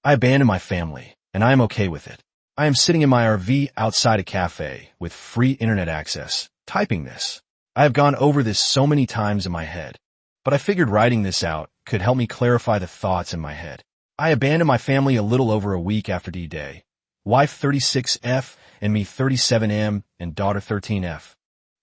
I abandoned my family, and I am okay with it. I am sitting in my RV outside a cafe with free internet access, typing this. I have gone over this so many times in my head, but I figured writing this out could help me clarify the thoughts in my head. I abandoned my family a little over a week after D-Day. Wife 36F and me 37M and daughter 13F.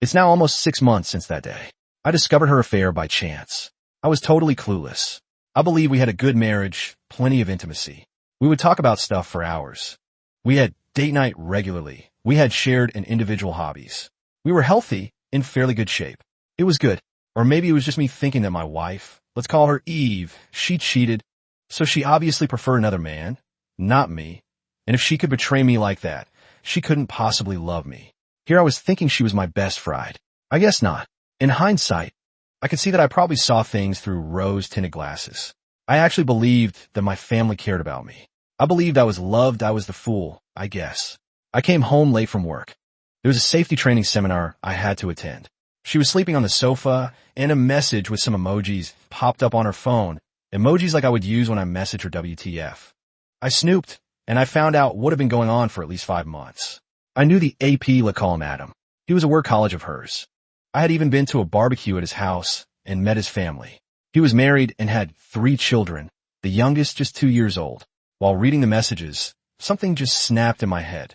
It's now almost 6 months since that day. I discovered her affair by chance. I was totally clueless. I believe we had a good marriage, plenty of intimacy. We would talk about stuff for hours. We had date night regularly. We had shared and individual hobbies. We were healthy, in fairly good shape. It was good. Or maybe it was just me thinking that my wife, let's call her Eve, she cheated. So she obviously preferred another man, not me. And if she could betray me like that, she couldn't possibly love me. Here I was thinking she was my best friend. I guess not. In hindsight, I could see that I probably saw things through rose-tinted glasses. I actually believed that my family cared about me. I believed I was loved. I was the fool, I guess. I came home late from work. There was a safety training seminar I had to attend. She was sleeping on the sofa, and a message with some emojis popped up on her phone, emojis like I would use when I message her WTF. I snooped, and I found out what had been going on for at least 5 months. I knew the AP, let's call him Adam. He was a work college of hers. I had even been to a barbecue at his house and met his family. He was married and had 3 children, the youngest just 2 years old. While reading the messages, something just snapped in my head.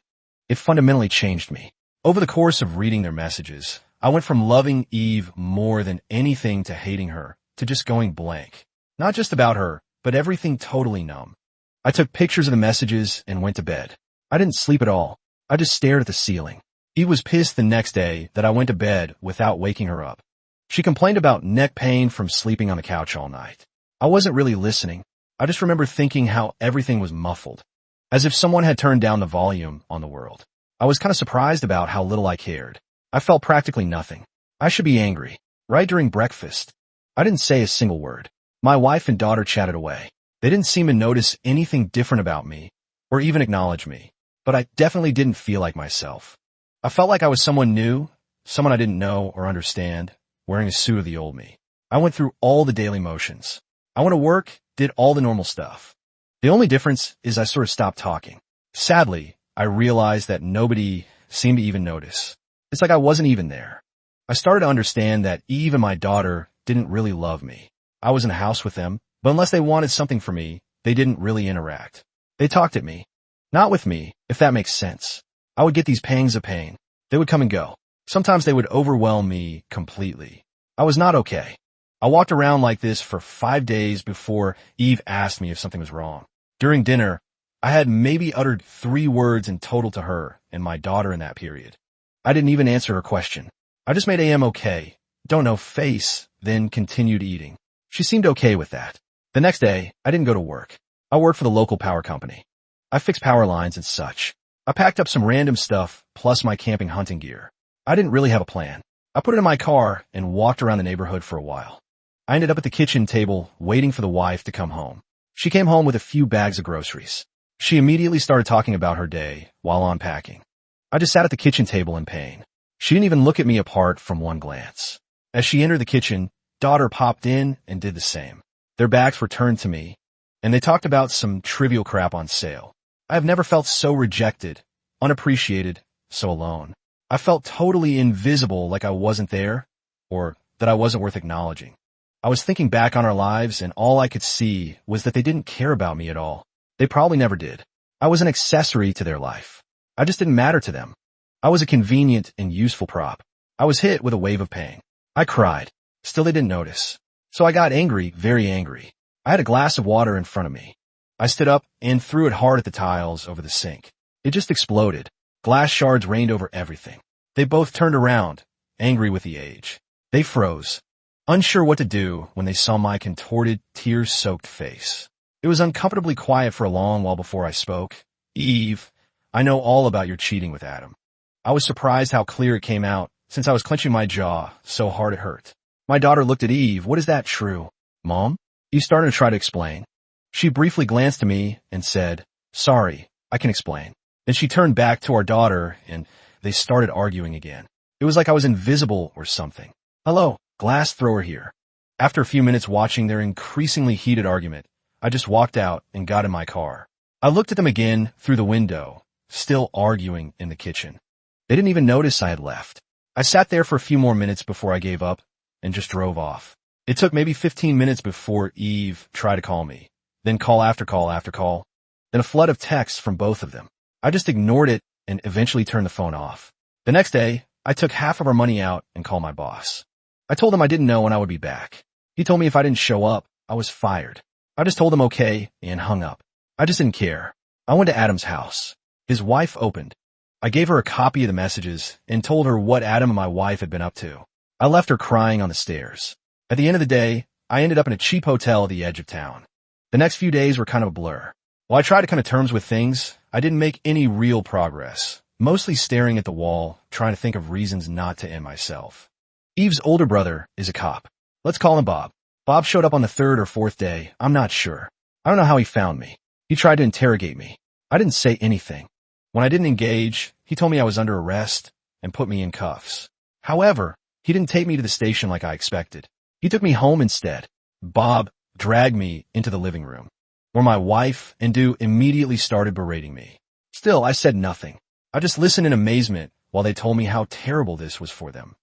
It fundamentally changed me. Over the course of reading their messages, I went from loving Eve more than anything to hating her, to just going blank. Not just about her, but everything totally numb. I took pictures of the messages and went to bed. I didn't sleep at all. I just stared at the ceiling. Eve was pissed the next day that I went to bed without waking her up. She complained about neck pain from sleeping on the couch all night. I wasn't really listening. I just remember thinking how everything was muffled, as if someone had turned down the volume on the world. I was kind of surprised about how little I cared. I felt practically nothing. I should be angry. Right during breakfast, I didn't say a single word. My wife and daughter chatted away. They didn't seem to notice anything different about me, or even acknowledge me. But I definitely didn't feel like myself. I felt like I was someone new, someone I didn't know or understand, wearing a suit of the old me. I went through all the daily motions. I went to work, did all the normal stuff. The only difference is I sort of stopped talking. Sadly, I realized that nobody seemed to even notice. It's like I wasn't even there. I started to understand that Eve and my daughter didn't really love me. I was in a house with them, but unless they wanted something from me, they didn't really interact. They talked at me. Not with me, if that makes sense. I would get these pangs of pain. They would come and go. Sometimes they would overwhelm me completely. I was not okay. I walked around like this for 5 days before Eve asked me if something was wrong. During dinner, I had maybe uttered 3 words in total to her and my daughter in that period. I didn't even answer her question. I just made AM okay, don't know, face, then continued eating. She seemed okay with that. The next day, I didn't go to work. I worked for the local power company. I fixed power lines and such. I packed up some random stuff, plus my camping hunting gear. I didn't really have a plan. I put it in my car and walked around the neighborhood for a while. I ended up at the kitchen table, waiting for the wife to come home. She came home with a few bags of groceries. She immediately started talking about her day while unpacking. I just sat at the kitchen table in pain. She didn't even look at me apart from one glance. As she entered the kitchen, daughter popped in and did the same. Their backs were turned to me, and they talked about some trivial crap on sale. I have never felt so rejected, unappreciated, so alone. I felt totally invisible, like I wasn't there, or that I wasn't worth acknowledging. I was thinking back on our lives, and all I could see was that they didn't care about me at all. They probably never did. I was an accessory to their life. I just didn't matter to them. I was a convenient and useful prop. I was hit with a wave of pain. I cried. Still they didn't notice. So I got angry, very angry. I had a glass of water in front of me. I stood up and threw it hard at the tiles over the sink. It just exploded. Glass shards rained over everything. They both turned around, angry with the age. They froze, unsure what to do when they saw my contorted, tear-soaked face. It was uncomfortably quiet for a long while before I spoke. Eve, I know all about your cheating with Adam. I was surprised how clear it came out, since I was clenching my jaw so hard it hurt. My daughter looked at Eve. What is that true? Mom? Eve started to try to explain. She briefly glanced at me and said, sorry, I can explain. Then she turned back to our daughter and they started arguing again. It was like I was invisible or something. Hello, glass thrower here. After a few minutes watching their increasingly heated argument, I just walked out and got in my car. I looked at them again through the window, still arguing in the kitchen. They didn't even notice I had left. I sat there for a few more minutes before I gave up and just drove off. It took maybe 15 minutes before Eve tried to call me, then call after call after call, then a flood of texts from both of them. I just ignored it and eventually turned the phone off. The next day, I took half of our money out and called my boss. I told him I didn't know when I would be back. He told me if I didn't show up, I was fired. I just told him okay and hung up. I just didn't care. I went to Adam's house. His wife opened. I gave her a copy of the messages and told her what Adam and my wife had been up to. I left her crying on the stairs. At the end of the day, I ended up in a cheap hotel at the edge of town. The next few days were kind of a blur. While I tried to come to terms with things, I didn't make any real progress, mostly staring at the wall, trying to think of reasons not to end myself. Eve's older brother is a cop. Let's call him Bob. Bob showed up on the third or fourth day. I'm not sure. I don't know how he found me. He tried to interrogate me. I didn't say anything. When I didn't engage, he told me I was under arrest and put me in cuffs. However, he didn't take me to the station like I expected. He took me home instead. Bob dragged me into the living room, where my wife and Du immediately started berating me. Still, I said nothing. I just listened in amazement while they told me how terrible this was for them.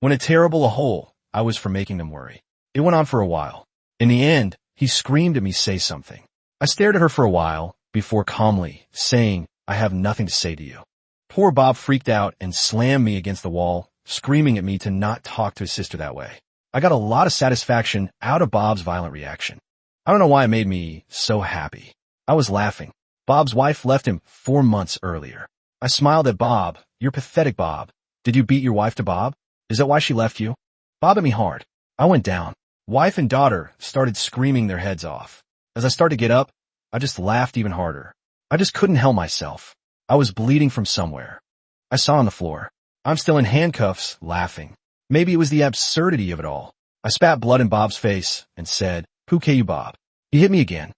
When a terrible a whole, I was for making them worry. It went on for a while. In the end, he screamed at me, say something. I stared at her for a while before calmly saying, I have nothing to say to you. Poor Bob freaked out and slammed me against the wall, screaming at me to not talk to his sister that way. I got a lot of satisfaction out of Bob's violent reaction. I don't know why it made me so happy. I was laughing. Bob's wife left him 4 months earlier. I smiled at Bob. You're pathetic, Bob. Did you beat your wife to Bob? Is that why she left you? Bob hit me hard. I went down. Wife and daughter started screaming their heads off. As I started to get up, I just laughed even harder. I just couldn't help myself. I was bleeding from somewhere. I saw on the floor. I'm still in handcuffs, laughing. Maybe it was the absurdity of it all. I spat blood in Bob's face and said, "Who you, Bob?" He hit me again,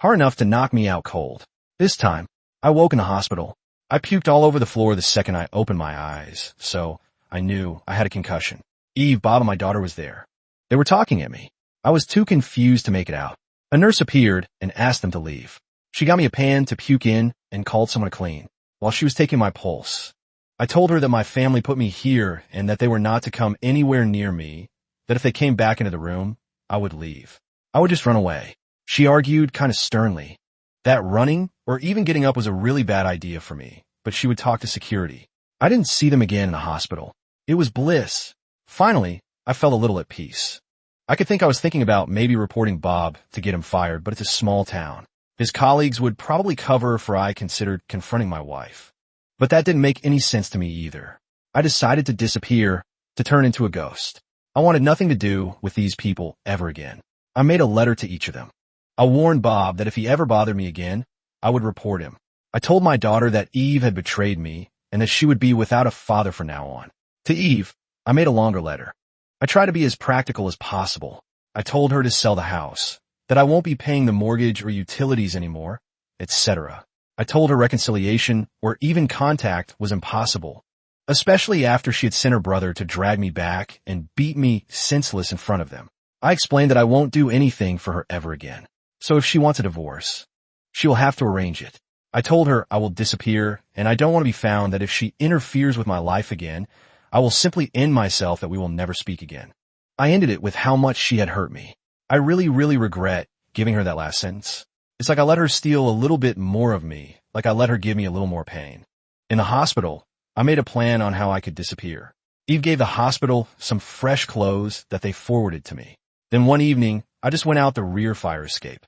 hard enough to knock me out cold. This time, I woke in the hospital. I puked all over the floor the second I opened my eyes, so I knew I had a concussion. Eve, Bob, and my daughter was there. They were talking at me. I was too confused to make it out. A nurse appeared and asked them to leave. She got me a pan to puke in and called someone to clean, while she was taking my pulse. I told her that my family put me here and that they were not to come anywhere near me, that if they came back into the room, I would leave. I would just run away. She argued kind of sternly that running or even getting up was a really bad idea for me, but she would talk to security. I didn't see them again in the hospital. It was bliss. Finally, I felt a little at peace. I could think I was thinking about maybe reporting Bob to get him fired, but it's a small town. His colleagues would probably cover for I considered confronting my wife. But that didn't make any sense to me either. I decided to disappear, to turn into a ghost. I wanted nothing to do with these people ever again. I made a letter to each of them. I warned Bob that if he ever bothered me again, I would report him. I told my daughter that Eve had betrayed me and that she would be without a father from now on. To Eve, I made a longer letter. I tried to be as practical as possible. I told her to sell the house, that I won't be paying the mortgage or utilities anymore, etc. I told her reconciliation or even contact was impossible, especially after she had sent her brother to drag me back and beat me senseless in front of them. I explained that I won't do anything for her ever again. So if she wants a divorce, she will have to arrange it. I told her I will disappear and I don't want to be found, that if she interferes with my life again, I will simply end myself, that we will never speak again. I ended it with how much she had hurt me. I really regret giving her that last sentence. It's like I let her steal a little bit more of me, like I let her give me a little more pain. In the hospital, I made a plan on how I could disappear. Eve gave the hospital some fresh clothes that they forwarded to me. Then one evening, I just went out the rear fire escape.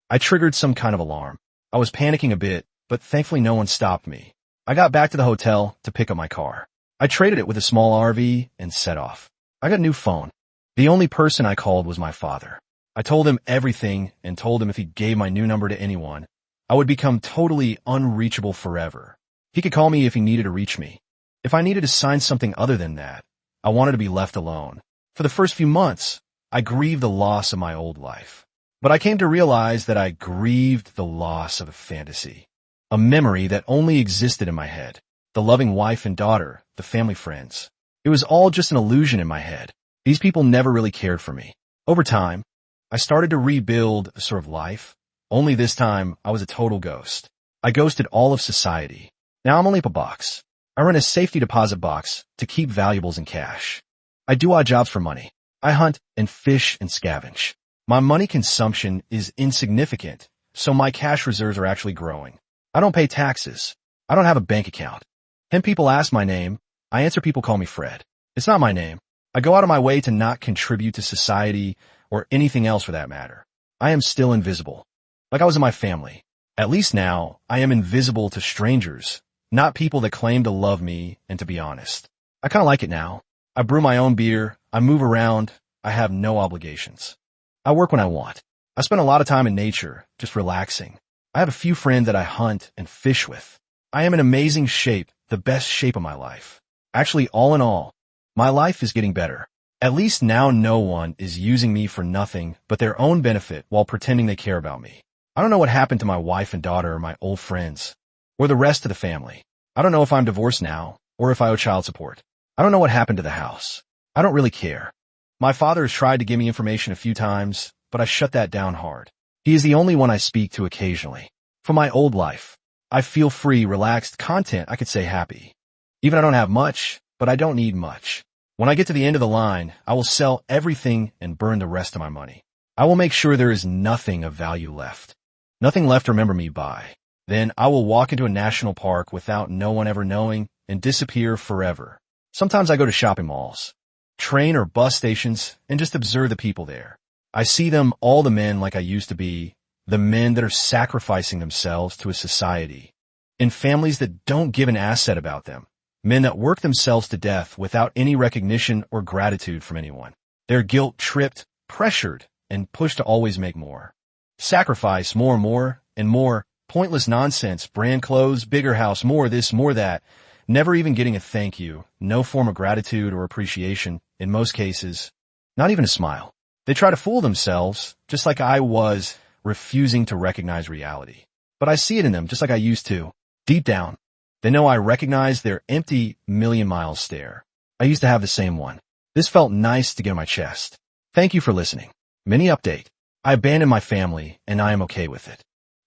I triggered some kind of alarm. I was panicking a bit, but thankfully no one stopped me. I got back to the hotel to pick up my car. I traded it with a small RV and set off. I got a new phone. The only person I called was my father. I told him everything and told him if he gave my new number to anyone, I would become totally unreachable forever. He could call me if he needed to reach me. If I needed to sign something other than that, I wanted to be left alone. For the first few months, I grieved the loss of my old life. But I came to realize that I grieved the loss of a fantasy, a memory that only existed in my head, the loving wife and daughter, the family friends. It was all just an illusion in my head. These people never really cared for me. Over time, I started to rebuild a sort of life, only this time I was a total ghost. I ghosted all of society. Now I'm only up a box. I run a safety deposit box to keep valuables in cash. I do odd jobs for money. I hunt and fish and scavenge. My money consumption is insignificant, so my cash reserves are actually growing. I don't pay taxes. I don't have a bank account. When people ask my name, I answer people call me Fred. It's not my name. I go out of my way to not contribute to society or anything else for that matter. I am still invisible. Like I was in my family. At least now, I am invisible to strangers, not people that claim to love me and to be honest. I kind of like it now. I brew my own beer. I move around. I have no obligations. I work when I want. I spend a lot of time in nature, just relaxing. I have a few friends that I hunt and fish with. I am in amazing shape, the best shape of my life. Actually, all in all, my life is getting better. At least now no one is using me for nothing but their own benefit while pretending they care about me. I don't know what happened to my wife and daughter or my old friends, or the rest of the family. I don't know if I'm divorced now, or if I owe child support. I don't know what happened to the house. I don't really care. My father has tried to give me information a few times, but I shut that down hard. He is the only one I speak to occasionally. For my old life, I feel free, relaxed, content, I could say happy. Even I don't have much, but I don't need much. When I get to the end of the line, I will sell everything and burn the rest of my money. I will make sure there is nothing of value left. Nothing left to remember me by. Then I will walk into a national park without no one ever knowing and disappear forever. Sometimes I go to shopping malls, train or bus stations, and just observe the people there. I see them, all the men like I used to be, the men that are sacrificing themselves to a society, in families that don't give an asset about them, men that work themselves to death without any recognition or gratitude from anyone. They're guilt-tripped, pressured, and pushed to always make more. Sacrifice more and more, pointless nonsense, brand clothes, bigger house, more this, more that, never even getting a thank you, no form of gratitude or appreciation, in most cases, not even a smile. They try to fool themselves, just like I was, refusing to recognize reality. But I see it in them, just like I used to. Deep down, they know I recognize their empty million-mile stare. I used to have the same one. This felt nice to get on my chest. Thank you for listening. Mini update. I abandoned my family, and I am okay with it.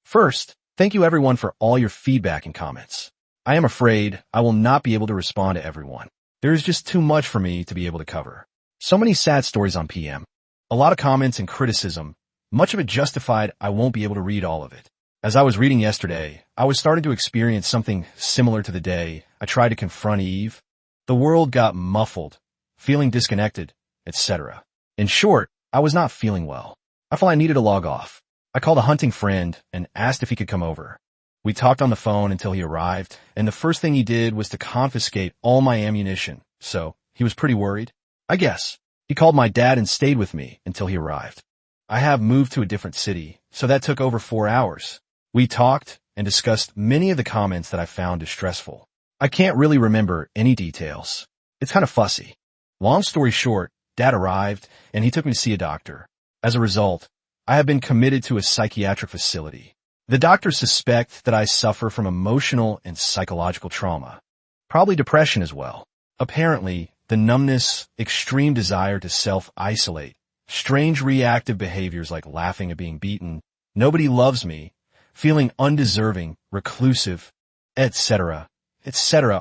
First, thank you everyone for all your feedback and comments. I am afraid I will not be able to respond to everyone. There is just too much for me to be able to cover. So many sad stories on PM. A lot of comments and criticism. Much of it justified. I won't be able to read all of it. As I was reading yesterday, I was starting to experience something similar to the day I tried to confront Eve. The world got muffled, feeling disconnected, etc. In short, I was not feeling well. I felt I needed to log off. I called a hunting friend and asked if he could come over. We talked on the phone until he arrived, and the first thing he did was to confiscate all my ammunition, so he was pretty worried. I guess. He called my dad and stayed with me until he arrived. I have moved to a different city, so that took over 4 hours. We talked and discussed many of the comments that I found distressful. I can't really remember any details. It's kind of fussy. Long story short, Dad arrived, and he took me to see a doctor. As a result, I have been committed to a psychiatric facility. The doctors suspect that I suffer from emotional and psychological trauma, probably depression as well. Apparently, the numbness, extreme desire to self-isolate, strange reactive behaviors like laughing at being beaten, nobody loves me, feeling undeserving, reclusive, etc.,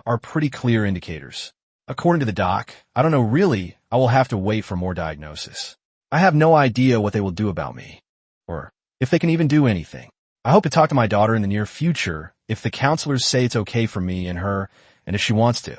are pretty clear indicators. According to the doc, I don't know really, I will have to wait for more diagnosis. I have no idea what they will do about me, or if they can even do anything. I hope to talk to my daughter in the near future if the counselors say it's okay for me and her, and if she wants to.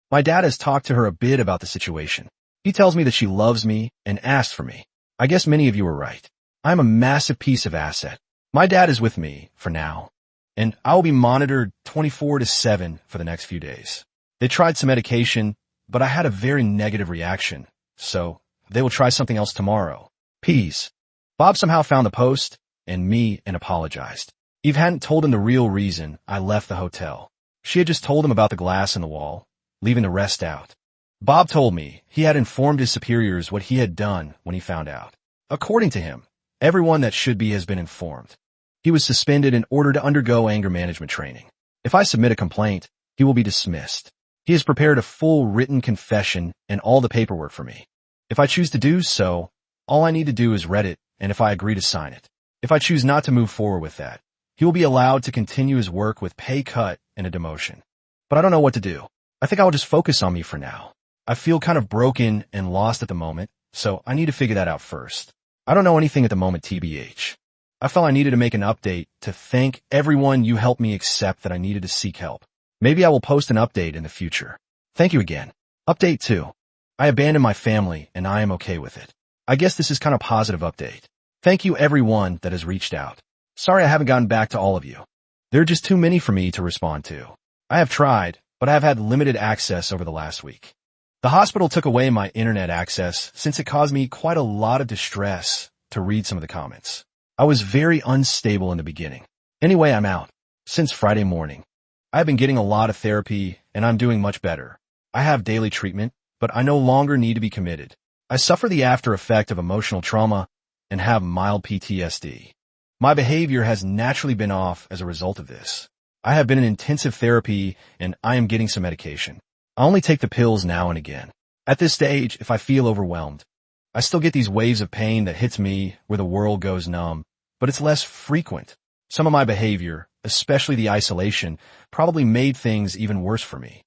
My dad has talked to her a bit about the situation. He tells me that she loves me and asked for me. I guess many of you are right. I'm a massive piece of asset. My dad is with me, for now, and I will be monitored 24/7 for the next few days. They tried some medication, but I had a very negative reaction, so they will try something else tomorrow. Peace. Bob somehow found the post and me and apologized. Eve hadn't told him the real reason I left the hotel. She had just told him about the glass in the wall, leaving the rest out. Bob told me he had informed his superiors what he had done when he found out. According to him, everyone that should be has been informed. He was suspended in order to undergo anger management training. If I submit a complaint, he will be dismissed. He has prepared a full written confession and all the paperwork for me. If I choose to do so, all I need to do is read it, and if I agree to sign it. If I choose not to move forward with that, he He will be allowed to continue his work with pay cut and a demotion. But I don't know what to do. I think I will just focus on me for now. I feel kind of broken and lost at the moment, so I need to figure that out first. I don't know anything at the moment, TBH. I felt I needed to make an update to thank everyone you helped me accept that I needed to seek help. Maybe I will post an update in the future. Thank you again. Update 2. I abandoned my family and I am okay with it. I guess this is kind of positive update. Thank you everyone that has reached out. Sorry I haven't gotten back to all of you. There are just too many for me to respond to. I have tried, but I have had limited access over the last week. The hospital took away my internet access since it caused me quite a lot of distress to read some of the comments. I was very unstable in the beginning. Anyway, I'm out. Since Friday morning. I've been getting a lot of therapy and I'm doing much better. I have daily treatment, but I no longer need to be committed. I suffer the after effect of emotional trauma and have mild PTSD. My behavior has naturally been off as a result of this. I have been in intensive therapy and I am getting some medication. I only take the pills now and again. At this stage, if I feel overwhelmed, I still get these waves of pain that hits me where the world goes numb, but it's less frequent. Some of my behavior, especially the isolation, probably made things even worse for me.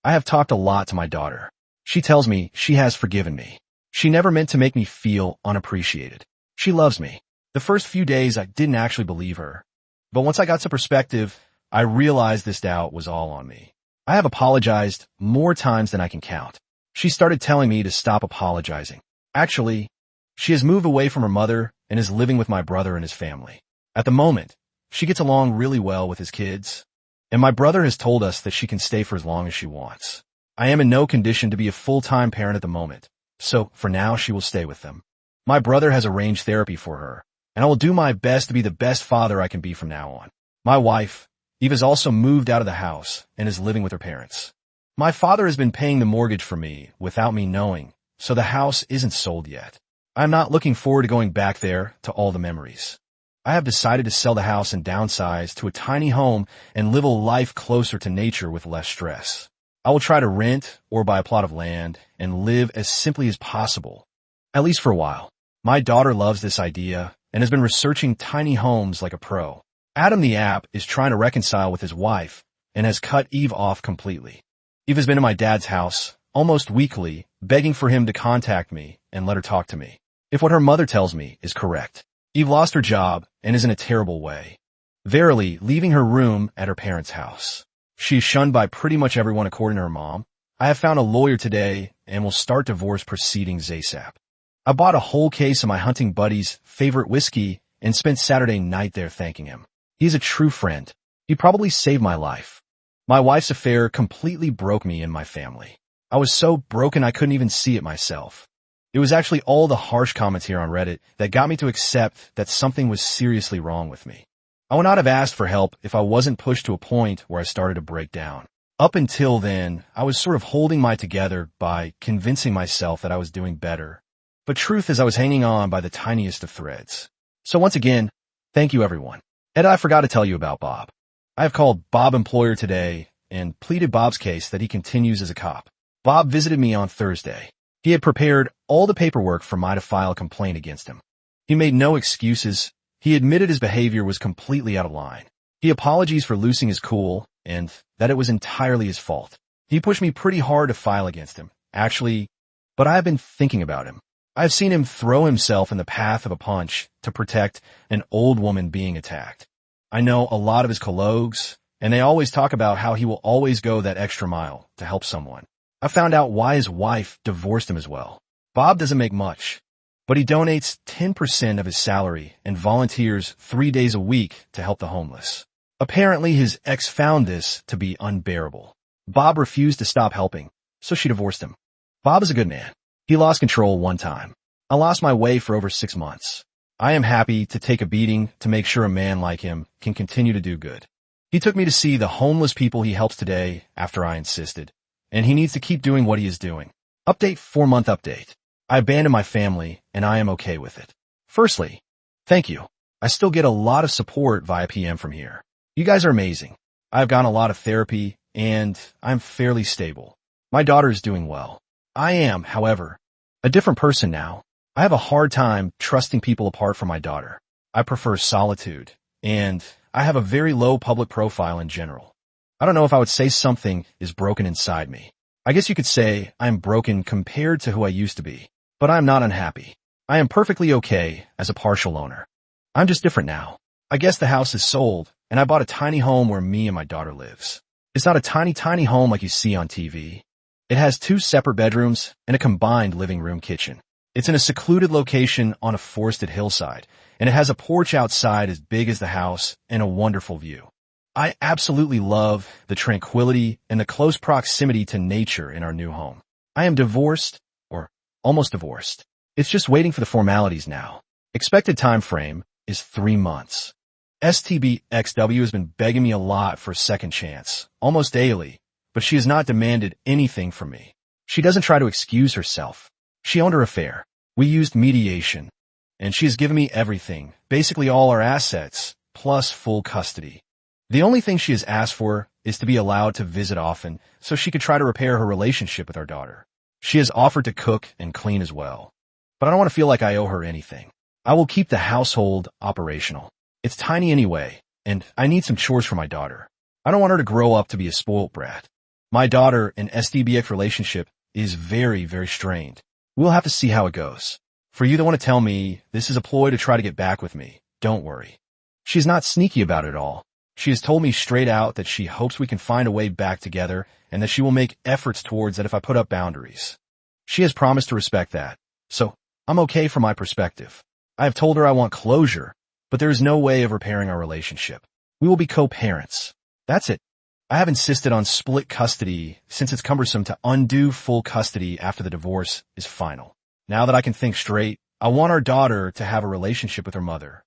I have talked a lot to my daughter. She tells me she has forgiven me. She never meant to make me feel unappreciated. She loves me. The first few days I didn't actually believe her. But once I got some perspective, I realized this doubt was all on me. I have apologized more times than I can count. She started telling me to stop apologizing. Actually, she has moved away from her mother and is living with my brother and his family. At the moment, she gets along really well with his kids, and my brother has told us that she can stay for as long as she wants. I am in no condition to be a full-time parent at the moment, so for now she will stay with them. My brother has arranged therapy for her, and I will do my best to be the best father I can be from now on. My wife, Eve, has also moved out of the house and is living with her parents. My father has been paying the mortgage for me without me knowing, so the house isn't sold yet. I'm not looking forward to going back there to all the memories. I have decided to sell the house and downsize to a tiny home and live a life closer to nature with less stress. I will try to rent or buy a plot of land and live as simply as possible, at least for a while. My daughter loves this idea and has been researching tiny homes like a pro. Adam the app is trying to reconcile with his wife and has cut Eve off completely. Eve has been to my dad's house almost weekly, begging for him to contact me and let her talk to me. If what her mother tells me is correct, Eve lost her job and is in a terrible way. Verily, leaving her room at her parents' house. She is shunned by pretty much everyone according to her mom. I have found a lawyer today and will start divorce proceedings ASAP. I bought a whole case of my hunting buddy's favorite whiskey and spent Saturday night there thanking him. He's a true friend. He probably saved my life. My wife's affair completely broke me and my family. I was so broken I couldn't even see it myself. It was actually all the harsh comments here on Reddit that got me to accept that something was seriously wrong with me. I would not have asked for help if I wasn't pushed to a point where I started to break down. Up until then, I was sort of holding my together by convincing myself that I was doing better. But truth is I was hanging on by the tiniest of threads. So once again, thank you everyone. And I forgot to tell you about Bob. I have called Bob employer today and pleaded Bob's case that he continues as a cop. Bob visited me on Thursday. He had prepared all the paperwork for me to file a complaint against him. He made no excuses. He admitted his behavior was completely out of line. He apologized for losing his cool and that it was entirely his fault. He pushed me pretty hard to file against him, actually, but I have been thinking about him. I have seen him throw himself in the path of a punch to protect an old woman being attacked. I know a lot of his colleagues, and they always talk about how he will always go that extra mile to help someone. I found out why his wife divorced him as well. Bob doesn't make much, but he donates 10% of his salary and volunteers 3 days a week to help the homeless. Apparently, his ex found this to be unbearable. Bob refused to stop helping, so she divorced him. Bob is a good man. He lost control one time. I lost my way for over 6 months. I am happy to take a beating to make sure a man like him can continue to do good. He took me to see the homeless people he helps today after I insisted, and he needs to keep doing what he is doing. Update 4-month update. I abandoned my family, and I am okay with it. Firstly, thank you. I still get a lot of support via PM from here. You guys are amazing. I've gotten a lot of therapy, and I'm fairly stable. My daughter is doing well. I am, however, a different person now. I have a hard time trusting people apart from my daughter. I prefer solitude, and I have a very low public profile in general. I don't know if I would say something is broken inside me. I guess you could say I'm broken compared to who I used to be, but I'm not unhappy. I am perfectly okay as a partial owner. I'm just different now. I guess the house is sold, and I bought a tiny home where me and my daughter lives. It's not a tiny home like you see on TV. It has 2 separate bedrooms and a combined living room kitchen. It's in a secluded location on a forested hillside, and it has a porch outside as big as the house and a wonderful view. I absolutely love the tranquility and the close proximity to nature in our new home. I am divorced, or almost divorced. It's just waiting for the formalities now. Expected time frame is 3 months. STBXW has been begging me a lot for a second chance, almost daily, but she has not demanded anything from me. She doesn't try to excuse herself. She owned her affair. We used mediation, and she has given me everything, basically all our assets, plus full custody. The only thing she has asked for is to be allowed to visit often so she could try to repair her relationship with our daughter. She has offered to cook and clean as well. But I don't want to feel like I owe her anything. I will keep the household operational. It's tiny anyway, and I need some chores for my daughter. I don't want her to grow up to be a spoilt brat. My daughter and SDBX relationship is very strained. We'll have to see how it goes. For you that want to tell me this is a ploy to try to get back with me, don't worry. She's not sneaky about it at all. She has told me straight out that she hopes we can find a way back together and that she will make efforts towards that if I put up boundaries. She has promised to respect that. So, I'm okay from my perspective. I have told her I want closure, but there is no way of repairing our relationship. We will be co-parents. That's it. I have insisted on split custody since it's cumbersome to undo full custody after the divorce is final. Now that I can think straight, I want our daughter to have a relationship with her mother.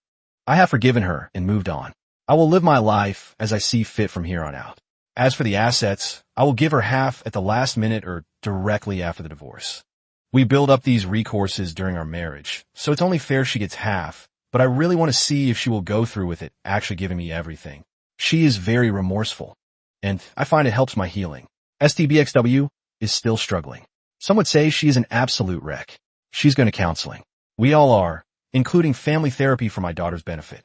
I have forgiven her and moved on. I will live my life as I see fit from here on out. As for the assets, I will give her half at the last minute or directly after the divorce. We build up these recourses during our marriage, so it's only fair she gets half, but I really want to see if she will go through with it, actually giving me everything. She is very remorseful, and I find it helps my healing. STBXW is still struggling. Some would say she is an absolute wreck. She's going to counseling. We all are, including family therapy for my daughter's benefit.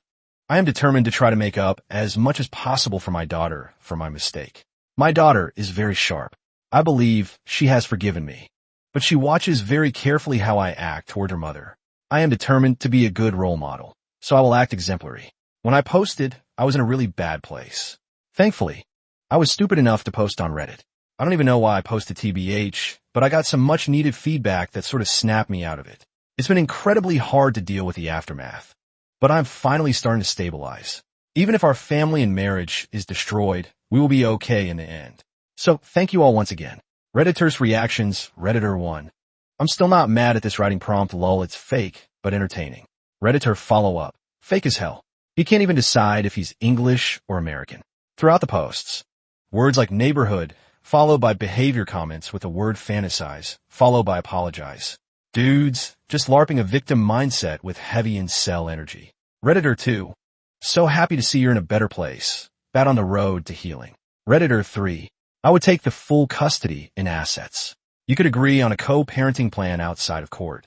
I am determined to try to make up as much as possible for my daughter for my mistake. My daughter is very sharp. I believe she has forgiven me, but she watches very carefully how I act toward her mother. I am determined to be a good role model, so I will act exemplary. When I posted, I was in a really bad place. Thankfully, I was stupid enough to post on Reddit. I don't even know why I posted TBH, but I got some much needed feedback that sort of snapped me out of it. It's been incredibly hard to deal with the aftermath, but I'm finally starting to stabilize. Even if our family and marriage is destroyed, we will be okay in the end. So thank you all once again. Redditor's reactions, Redditor 1. I'm still not mad at this writing prompt, lol, it's fake, but entertaining. Redditor follow-up. Fake as hell. He can't even decide if he's English or American. Throughout the posts, words like neighborhood, followed by behavior comments with the word fantasize, followed by apologize. Dudes, just LARPing a victim mindset with heavy incel energy. Redditor 2. So happy to see you're in a better place. Bad on the road to healing. Redditor 3. I would take the full custody in assets. You could agree on a co-parenting plan outside of court.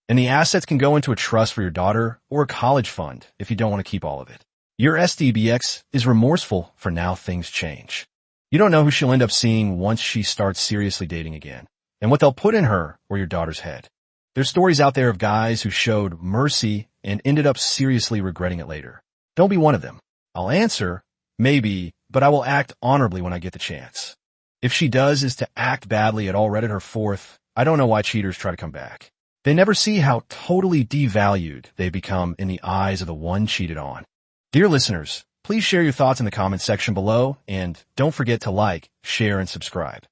And the assets can go into a trust for your daughter or a college fund if you don't want to keep all of it. Your SDBX is remorseful for now things change. You don't know who she'll end up seeing once she starts seriously dating again, and what they'll put in her or your daughter's head. There's stories out there of guys who showed mercy and ended up seriously regretting it later. Don't be one of them. I'll answer, maybe, but I will act honorably when I get the chance. If she does is to act badly at all Redditor 4th, I don't know why cheaters try to come back. They never see how totally devalued they become in the eyes of the one cheated on. Dear listeners, please share your thoughts in the comments section below, and don't forget to like, share, and subscribe.